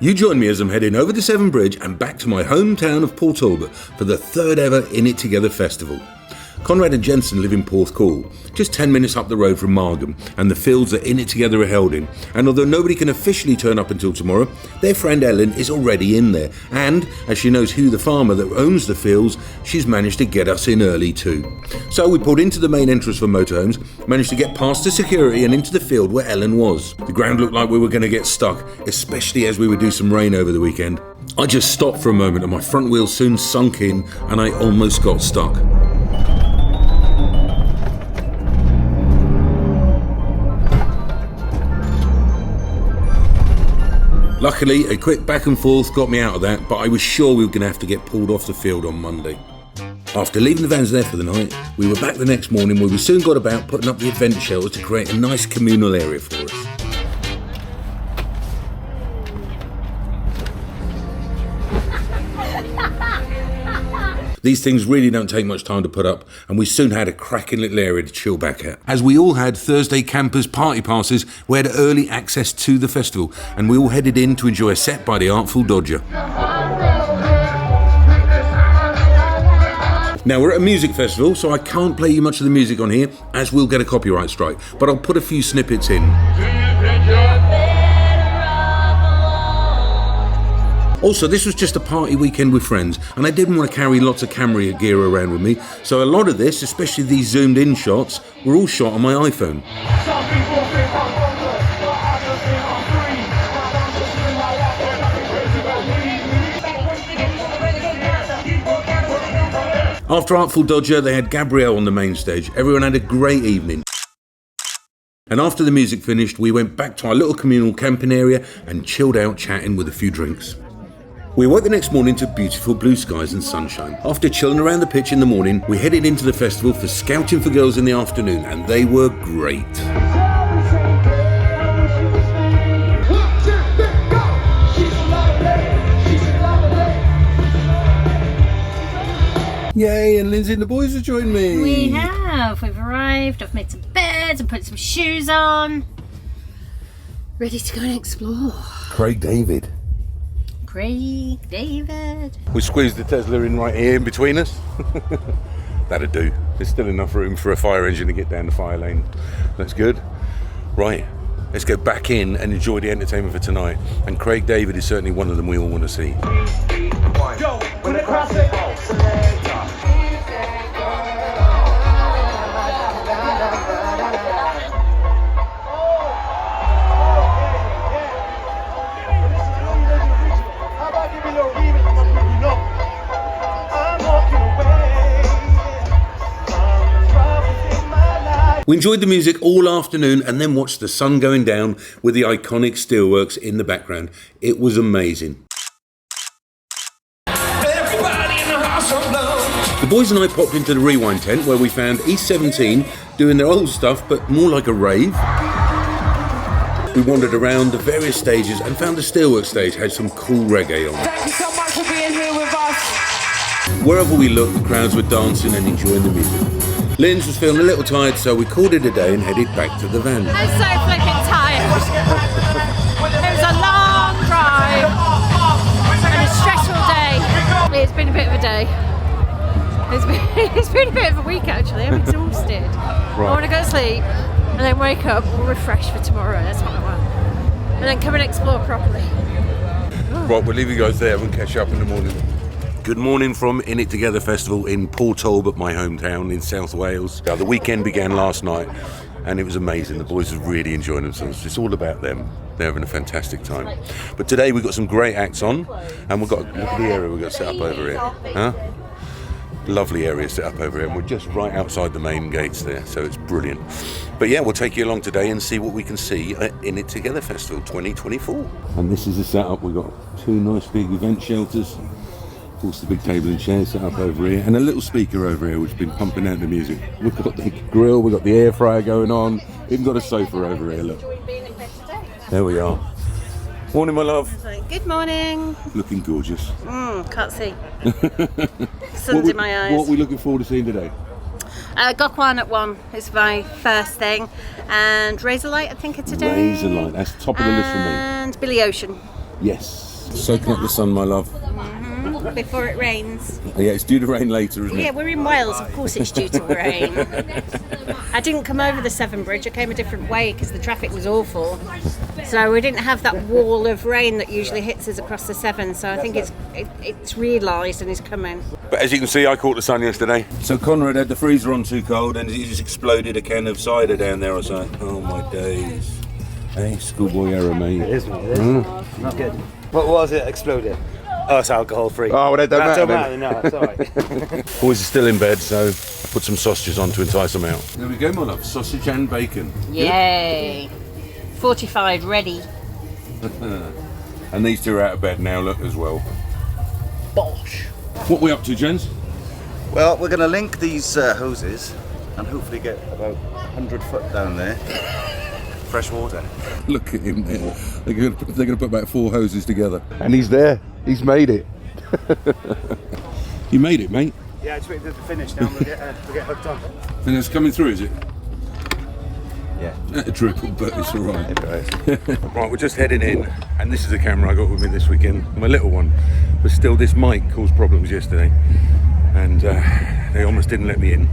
You join me as I'm heading over the Severn Bridge and back to my hometown of Port Talbot for the third ever InIt Together Festival. Conrad and Jensen live in Porthcawl, just 10 minutes up the road from Margam, and the fields that InIt Together are held in. And although nobody can officially turn up until tomorrow, their friend Ellen is already in there. And as she knows who the farmer that owns the fields, she's managed to get us in early too. So we pulled into the main entrance for motorhomes, managed to get past the security and into the field where Ellen was. The ground looked like we were going to get stuck, especially as we would do some rain over the weekend. I just stopped for a moment and my front wheel soon sunk in and I almost got stuck. Luckily, a quick back and forth got me out of that, but I was sure we were going to have to get pulled off the field on Monday. After leaving the vans there for the night, we were back the next morning where we soon got about putting up the event shelters to create a nice communal area for us. These things really don't take much time to put up, and we soon had a cracking little area to chill back at. As we all had Thursday campers party passes, we had early access to the festival, and we all headed in to enjoy a set by the Artful Dodger. Now, we're at a music festival, so I can't play you much of the music on here, as we'll get a copyright strike, but I'll put a few snippets in. Also, this was just a party weekend with friends, and I didn't want to carry lots of camera gear around with me, so a lot of this, especially these zoomed in shots, were all shot on my iPhone. After Artful Dodger, they had Gabrielle on the main stage. Everyone had a great evening. And after the music finished, we went back to our little communal camping area and chilled out chatting with a few drinks. We woke the next morning to beautiful blue skies and sunshine. After chilling around the pitch in the morning, we headed into the festival for scouting for girls in the afternoon, and they were great. Yay, and Lindsay and the boys have joined me. We have. We've arrived. I've made some beds and put some shoes on. Ready to go and explore. Craig David. We squeezed the Tesla in right here in between us. That'd do. There's still enough room for a fire engine to get down the fire lane. That's good. Right, let's go back in and enjoy the entertainment for tonight. And Craig David is certainly one of them we all want to see. Yo, when across it. We enjoyed the music all afternoon and then watched the sun going down with the iconic steelworks in the background. It was amazing. The boys and I popped into the rewind tent where we found East 17 doing their old stuff but more like a rave. We wandered around the various stages and found the steelwork stage had some cool reggae on. Thank you so much for being here with us. Wherever we looked, the crowds were dancing and enjoying the music. Linz was feeling a little tired, so we called it a day and headed back to the van. I'm so flipping tired. It was a long drive and a stressful day. It's been a bit of a day. It's been a bit of a week actually. I'm exhausted. I want to go to sleep and then wake up all refreshed for tomorrow. That's what I want. And then come and explore properly. Right, we'll leave you guys there and catch up in the morning. Good morning from InIt Together Festival in Port Talbot, my hometown in South Wales. Now, the weekend began last night and it was amazing. The boys were really enjoying themselves. It's all about them. They're having a fantastic time. But today we've got some great acts on and we've got, look at the area we've got set up over here. Huh? Lovely area set up over here and we're just right outside the main gates there, so it's brilliant. But yeah, we'll take you along today and see what we can see at InIt Together Festival 2024. And this is the setup. We've got two nice big event shelters. Of course, the big table and chairs set up over here, and a little speaker over here which has been pumping out the music. We've got the grill, we've got the air fryer going on, even got a sofa over here, look. There we are. Morning, my love. Good morning. Looking gorgeous. Can't see. Sun's in my eyes. What are we looking forward to seeing today? Gokwan at 1 is my first thing, and Razorlight I think are today. Razorlight, that's top of the list for me. And Billy Ocean. Yes. Soaking up the sun, my love. Before it rains. Yeah, it's due to rain later, isn't Yeah, it? we're in Wales, of course it's due to rain. I didn't come over the Severn Bridge, I came a different way because the traffic was awful. So we didn't have that wall of rain that usually hits us across the Severn, so I think it's realised and is coming. But as you can see, I caught the sun yesterday. So Conrad had the freezer on too cold and he just exploded a can of cider down there. I was like, oh my days. Hey, schoolboy error, mate. It is, mate. It is. Not good. What was it exploded? Oh, it's alcohol free. Oh, well, that don't matter then. No, it's alright. Boys are still in bed, so I put some sausages on to entice them out. There we go, my love. Sausage and bacon. Yay! Fortified, ready. And these two are out of bed now, look, as well. Bosh! What are we up to, gents? Well, we're going to link these hoses and hopefully get about 100 foot down there. Fresh water. Look at him there. They're going to put about 4 hoses together. And he's there. He's made it. You made it, mate. Yeah, just waiting to finish now. We'll get hooked on. And it's coming through, is it? Yeah. A triple, but it's all right. Right. Right, we're just heading in, and this is a camera I got with me this weekend, my little one. But still, this mic caused problems yesterday, and they almost didn't let me in.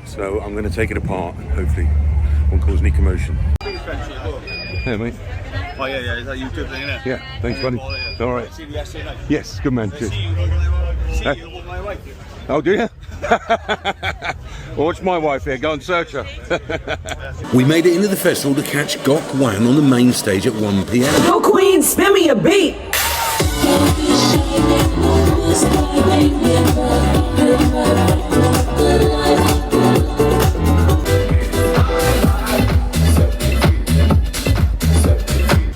So I'm going to take it apart, and hopefully won't cause any commotion. Yeah, mate. Oh, yeah, is that YouTube thing, innit? Yeah, thanks, buddy. All right. See you yesterday night. Yes, good man. Cheers. See you with my wife. Oh, do you? Well, it's my wife here. Go and search her. We made it into the festival to catch Gok Wan on the main stage at 1 p.m. Yo, Queen, spin me a beat.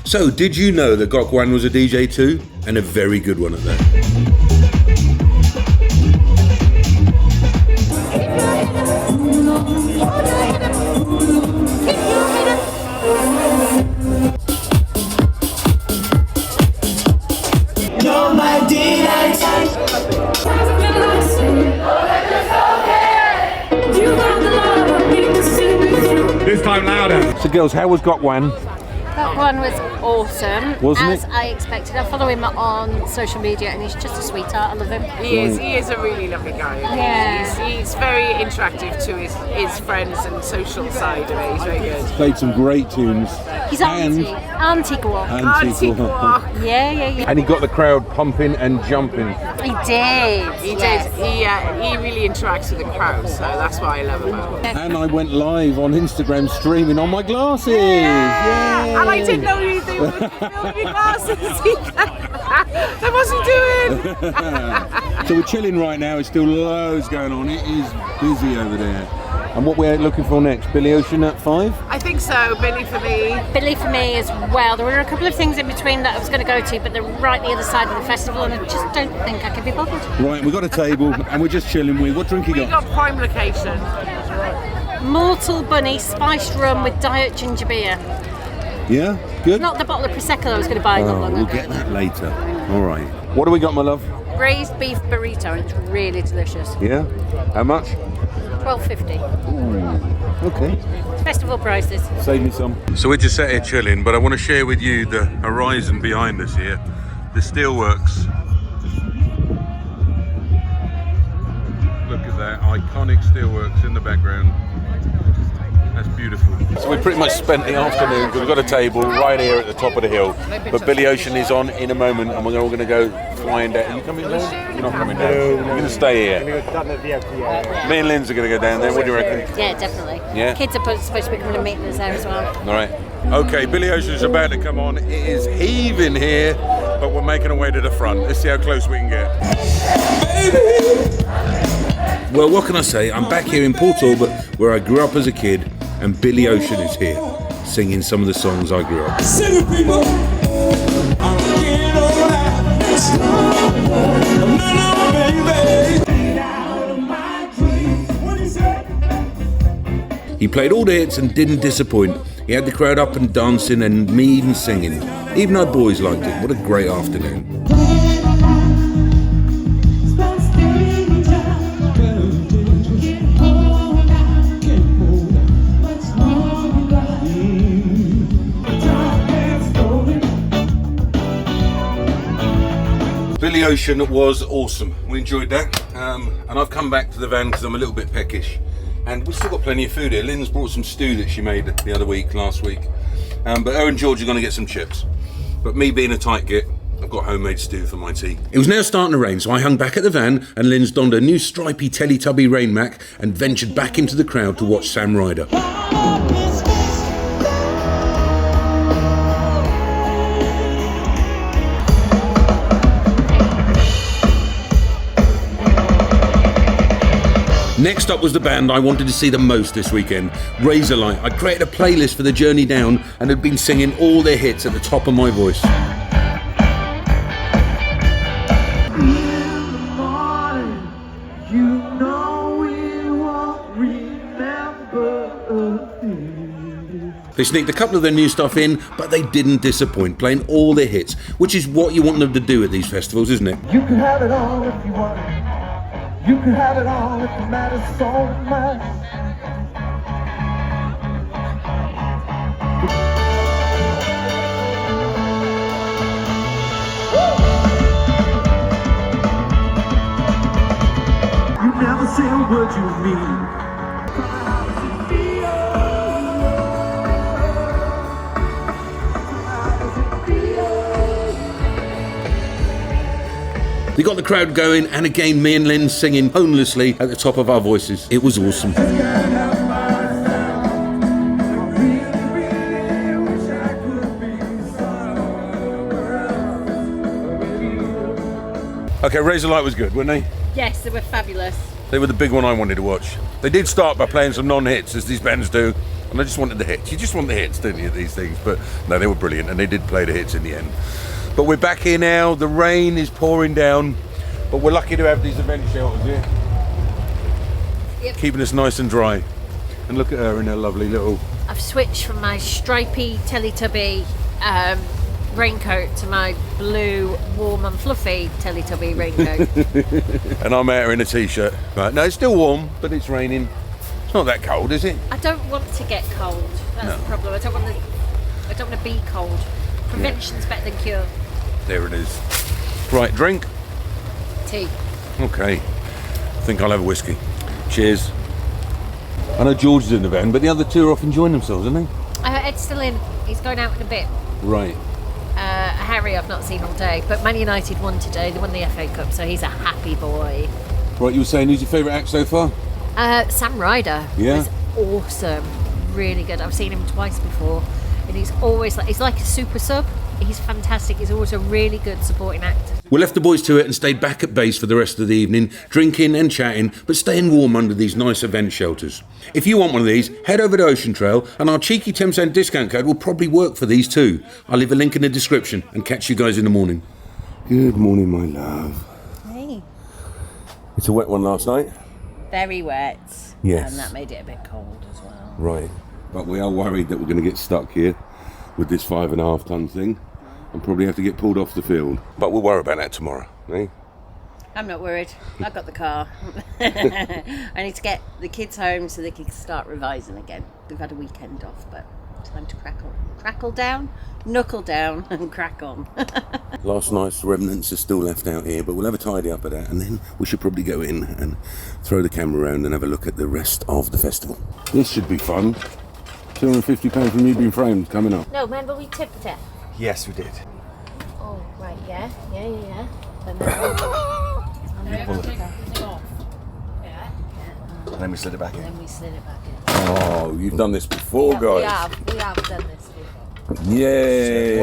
So, did you know that Gok Wan was a DJ too? And a very good one at that. You're my delight. This time louder. So, girls, how was Gok Wan? That one was awesome, Wasn't as it? I expected. I follow him on social media and he's just a sweetheart, I love him. He is a really lovely guy. Yeah. He's very interactive to his friends and social side of it. He's very good. Played some great tunes. He's auntie Guam. Auntie Guac. Yeah. And he got the crowd pumping and jumping. He did. He yes. did. He really interacts with the crowd, so that's what I love about him. And I went live on Instagram streaming on my glasses. Yeah. And I didn't know they were filming your glasses either. I wasn't doing. So we're chilling right now. There's still loads going on. It is busy over there. And what we're looking for next? Billy Ocean at 5? I think so. Billy for me. Billy for me as well. There were a couple of things in between that I was going to go to, but they're right the other side of the festival, and I just don't think I can be bothered. Right, we've got a table and we're just chilling with. What drink you We got? got prime location. Mortal Bunny spiced rum with diet ginger beer. Yeah? Good? Not the bottle of Prosecco I was going to buy not long We'll ago. get that later. All right. What do we got, my love? Braised beef burrito, and it's really delicious. Yeah? How much? $12.50. Okay. Festival prices. Save me some. So we're just sat here chilling, but I want to share with you the horizon behind us here. The steelworks. Look at that, iconic steelworks in the background. That's beautiful. So we pretty much spent the afternoon, because we've got a table right here at the top of the hill. But Billy Ocean is on in a moment, and we're all going to go flying down. Are you coming down? You're not coming down. You're going to stay here. Me and Lynn's are going to go down there. What do you reckon? Yeah, definitely. Yeah? Kids are supposed to be coming and meeting us there as well. All right. Okay, Billy Ocean is about to come on. It is heaving here, but we're making our way to the front. Let's see how close we can get. Well, what can I say? I'm back here in Port Talbot, where I grew up as a kid, and Billy Ocean is here, singing some of the songs I grew up. Sing it, people. I'm getting alright. He played all the hits and didn't disappoint. He had the crowd up and dancing, and me even singing. Even our boys liked it. What a great afternoon. Billy Ocean was awesome. We enjoyed that. And I've come back to the van because I'm a little bit peckish. And we've still got plenty of food here. Lynn's brought some stew that she made the other week, last week. But her and George are going to get some chips. But me being a tight git, I've got homemade stew for my tea. It was now starting to rain, so I hung back at the van and Lynn's donned a new stripy Teletubby rain mac and ventured back into the crowd to watch Sam Ryder. Next up was the band I wanted to see the most this weekend, Razorlight. I created a playlist for the journey down and had been singing all their hits at the top of my voice. They sneaked a couple of their new stuff in, but they didn't disappoint, playing all their hits, which is what you want them to do at these festivals, isn't it? You can have it all if you want it. You can have it all if it matters so much. You never say a word you mean. They got the crowd going, and again me and Lynn singing tonelessly at the top of our voices. It was awesome. Okay, Razorlight was good, weren't they? Yes, they were fabulous. They were the big one I wanted to watch. They did start by playing some non-hits, as these bands do, and I just wanted the hits. You just want the hits, don't you, at these things? But no, they were brilliant, and they did play the hits in the end. But we're back here now, the rain is pouring down, but we're lucky to have these event shelters here. Yep. Keeping us nice and dry. And look at her in her lovely little... I've switched from my stripy Teletubby raincoat to my blue, warm and fluffy Teletubby raincoat. And I'm out here in a t-shirt. Right, no, it's still warm, but it's raining. It's not that cold, is it? I don't want to get cold. That's the problem. I don't want to be cold. Prevention's better than cure. There it is. Right, drink? Tea. Okay. I think I'll have a whiskey. Cheers. I know George is in the van, but the other two are off enjoying themselves, aren't they? Ed's still in. He's going out in a bit. Right. Harry I've not seen all day, but Man United won today. They won the FA Cup, so he's a happy boy. Right, you were saying, who's your favourite act so far? Sam Ryder Yeah. was awesome. Really good. I've seen him twice before. And he's always he's like a super sub. He's fantastic. He's always a really good supporting actor. We left the boys to it and stayed back at base for the rest of the evening, drinking and chatting, but staying warm under these nice event shelters. If you want one of these, head over to Ocean Trail and our cheeky 10% discount code will probably work for these too. I'll leave a link in the description and catch you guys in the morning. Good morning, my love. Hey. It's a wet one last night. Very wet. Yes. And that made it a bit cold as well. Right. But we are worried that we're going to get stuck here with this 5.5 ton thing and probably have to get pulled off the field. But we'll worry about that tomorrow, eh? I'm not worried. I've got the car. I need to get the kids home so they can start revising again. We've had a weekend off, but time to crackle down, knuckle down and crack on. Last night's remnants are still left out here, but we'll have a tidy up of that, and then we should probably go in and throw the camera around and have a look at the rest of the festival. This should be fun. £250 from you being framed coming up. No, remember we tipped it? Yes, we did. Oh, right, yeah. And then we slid it back in. then we slid it back in. Oh, you've done this before, guys. We have done this before. Yay!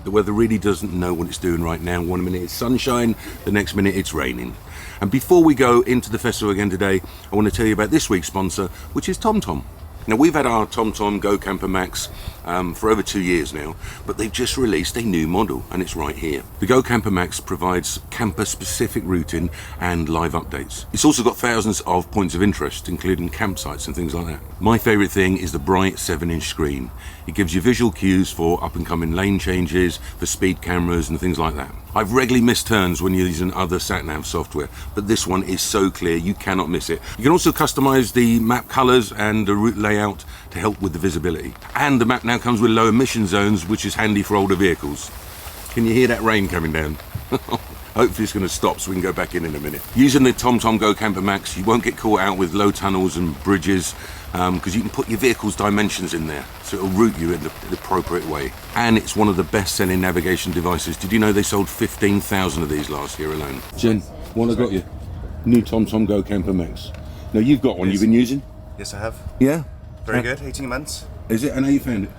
The weather really doesn't know what it's doing right now. One minute it's sunshine, the next minute it's raining. And before we go into the festival again today, I want to tell you about this week's sponsor, which is TomTom. Now, we've had our TomTom Go Camper Max for over 2 years now, but they've just released a new model, and it's right here. The Go Camper Max provides camper-specific routing and live updates. It's also got thousands of points of interest, including campsites and things like that. My favourite thing is the bright 7-inch screen. It gives you visual cues for up-and-coming lane changes, for speed cameras and things like that. I've regularly missed turns when you're using other sat-nav software, but this one is so clear you cannot miss it. You can also customise the map colours and the route layout to help with the visibility. And the map now comes with low emission zones, which is handy for older vehicles. Can you hear that rain coming down? Hopefully it's going to stop so we can go back in a minute. Using the TomTom Go Camper Max, you won't get caught out with low tunnels and bridges because you can put your vehicle's dimensions in there, so it'll route you in the appropriate way. And it's one of the best-selling navigation devices. Did you know they sold 15,000 of these last year alone? Jen, what I got you? New TomTom Go Camper Max. Now you've got one. You've been using? Yes, I have. Yeah. Very good. 18 months. Is it? And how you found it?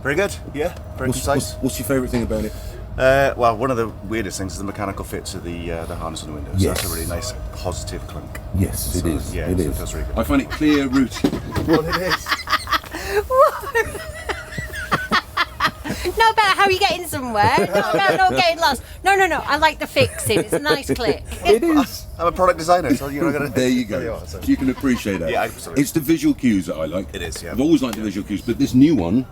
Very good. Yeah. Very concise. What's your favourite thing about it? Well, one of the weirdest things is the mechanical fit to the harness on the windows. Yes. That's a really nice positive clunk. Yes, it is. Yeah, it so is. it feels really good. I find it clear routing. Well, it is. Not about how you're getting somewhere, not about not getting lost. No, I like the fixing. It's a nice click. It is. I'm a product designer, so you're not gonna. There you go. So. You can appreciate that. Yeah, absolutely. It's the visual cues that I like. It is, yeah. I've always liked the visual cues, but this new one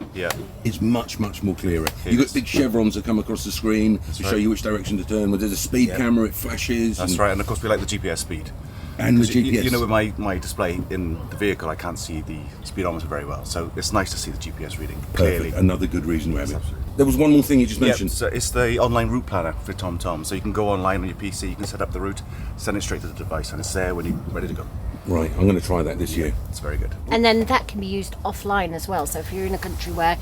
is much more clearer. You've got is. big chevrons that come across the screen to show you which direction to turn. Where there's a speed camera, it flashes. That's right, and of course we like the GPS speed. And the GPS. You know, with my display in the vehicle, I can't see the speedometer very well, so it's nice to see the GPS reading clearly. Perfect. Another good reason to have it. Absolutely. There was one more thing you just mentioned. So it's the online route planner for TomTom. So you can go online on your PC, you can set up the route, send it straight to the device, and it's there when you're ready to go. Right, I'm going to try that this year. It's very good. And then that can be used offline as well. So if you're in a country where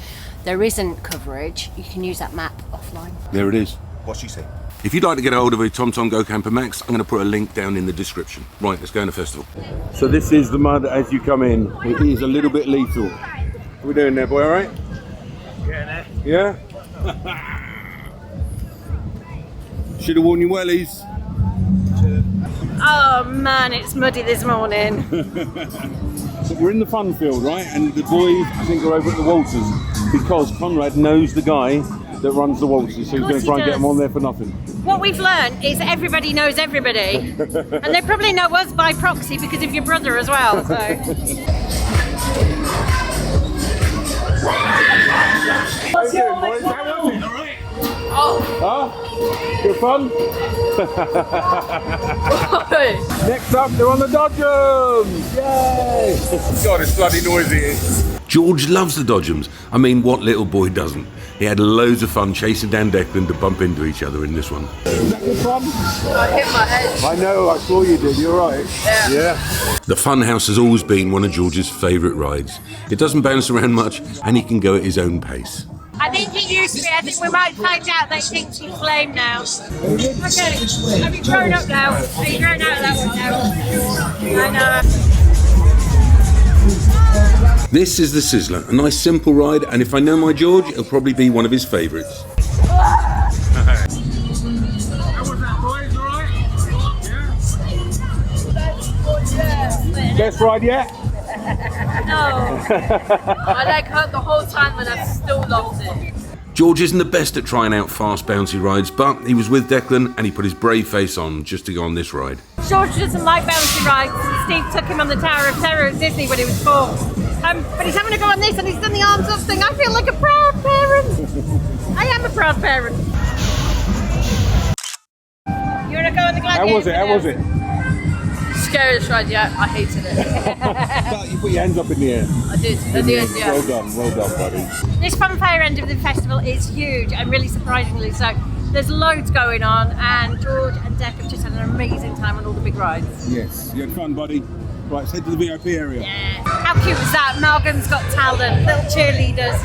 there isn't coverage, you can use that map offline. There it is. What's she say? If you'd like to get a hold of a TomTom Go Camper Max, I'm going to put a link down in the description. Right, let's go on the festival. So this is the mud as you come in. It is a little bit lethal. What are we doing there, boy, all right? Getting there. Yeah? Should have worn your wellies. Oh man, it's muddy this morning. So we're in the fun field, right? And the boys, I think, are over at the waltzers because Conrad knows the guy that runs the waltzers, so he's going to try and get them on there for nothing. What we've learned is everybody knows everybody. And they probably know us by proxy because of your brother as well. So. Good fun? Next up, they're on the Dodgems! Yay! God, it's bloody noisy here. George loves the Dodgems. I mean, what little boy doesn't? He had loads of fun chasing down Declan to bump into each other in this one. Was that good fun? I hit my head. I know, I saw you did, you're right. Yeah. The Funhouse has always been one of George's favourite rides. It doesn't bounce around much and he can go at his own pace. I think he used to be. I think we might find out that he thinks he's lame now. Okay, have you grown up now? Are you grown out of that one now? I know. This is the Sizzler, a nice simple ride, and if I know my George, it'll probably be one of his favourites. Best ride yet? No. I like hurt the whole time and I still loved it. George isn't the best at trying out fast bouncy rides, but he was with Declan and he put his brave face on just to go on this ride. George doesn't like bouncy rides. Steve took him on the Tower of Terror at Disney when he was 4. But he's having to go on this and he's done the arms up thing. I feel like a proud parent. I am a proud parent. You want to go on the gladiator? How was it? Scariest ride yet. I hated it. But you put your hands up in the air. I did. At the end, yeah. Well done, buddy. This fun fair end of the festival is huge and really surprisingly so. There's loads going on and George and Dec have just had an amazing time on all the big rides. Yes, you had fun, buddy. Right, let's head to the VIP area. Yeah. How cute was that? Malcolm's got talent, little cheerleaders.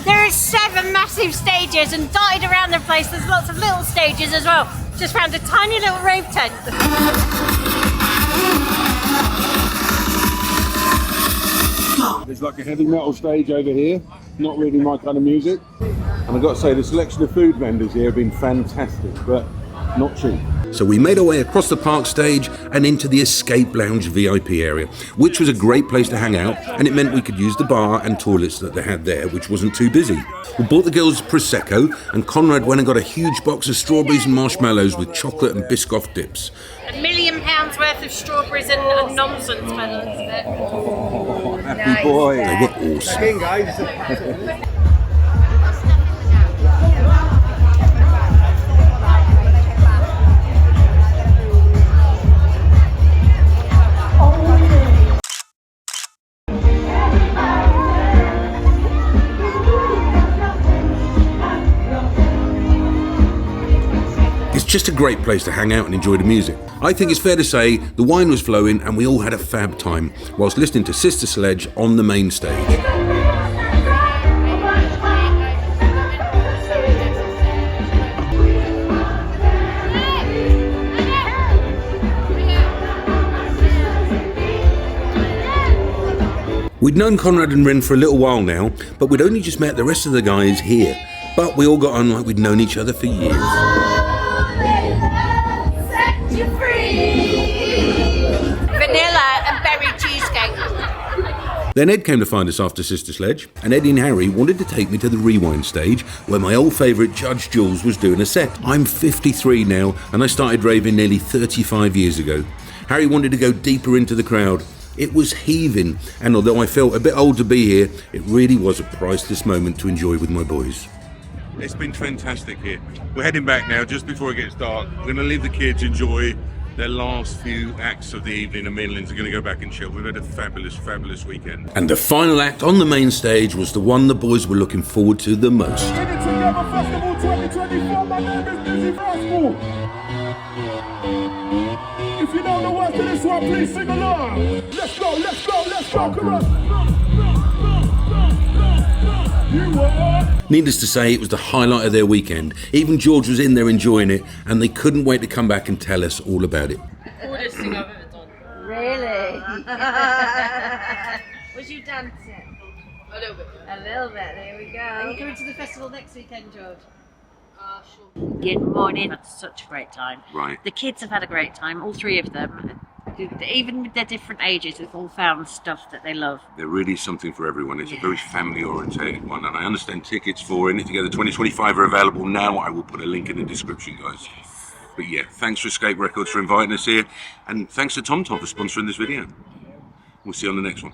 There are 7 massive stages and dotted around the place there's lots of little stages as well. Just found a tiny little rave tent. There's like a heavy metal stage over here, not really my kind of music. And I've got to say, the selection of food vendors here have been fantastic, but not cheap. So we made our way across the park stage and into the Escape Lounge VIP area, which was a great place to hang out, and it meant we could use the bar and toilets that they had there, which wasn't too busy. We bought the girls Prosecco, and Conrad went and got a huge box of strawberries and marshmallows with chocolate and Biscoff dips. £1 million worth of strawberries and nonsense by the looks of it. Happy boy. They were awesome. Again, guys. just a great place to hang out and enjoy the music. I think it's fair to say the wine was flowing and we all had a fab time whilst listening to Sister Sledge on the main stage. We'd known Conrad and Ren for a little while now, but we'd only just met the rest of the guys here. But we all got on like we'd known each other for years. Vanilla and berry cheesecake. Then Ed came to find us after Sister Sledge, and Eddie and Harry wanted to take me to the rewind stage where my old favourite Judge Jules was doing a set. I'm 53 now, and I started raving nearly 35 years ago. Harry wanted to go deeper into the crowd. It was heaving, and although I felt a bit old to be here, it really was a priceless moment to enjoy with my boys. It's been fantastic here. We're heading back now just before it gets dark. We're going to leave the kids enjoy their last few acts of the evening, and me and Lynn's are going to go back and chill. We've had a fabulous, fabulous weekend. And the final act on the main stage was the one the boys were looking forward to the most. InIt Together Festival 2024, my name is Busy Festival. If you don't know what to this one, please sing along. Let's go, let's go, let's go, come on. Needless to say, it was the highlight of their weekend. Even George was in there enjoying it, and they couldn't wait to come back and tell us all about it. Oldest thing I've ever done. Really? Was you dancing? A little bit. A little bit, there we go. Are you Coming to the festival next weekend, George? Sure. Good morning. Had such a great time. Right. The kids have had a great time, all three of them. Even with their different ages, they've all found stuff that they love. There really is something for everyone. It's a very family-orientated one, and I understand tickets for InIt Together 2025 are available now. I will put a link in the description, guys. But yeah, thanks for Escape Records for inviting us here, and thanks to TomTom for sponsoring this video. We'll see you on the next one.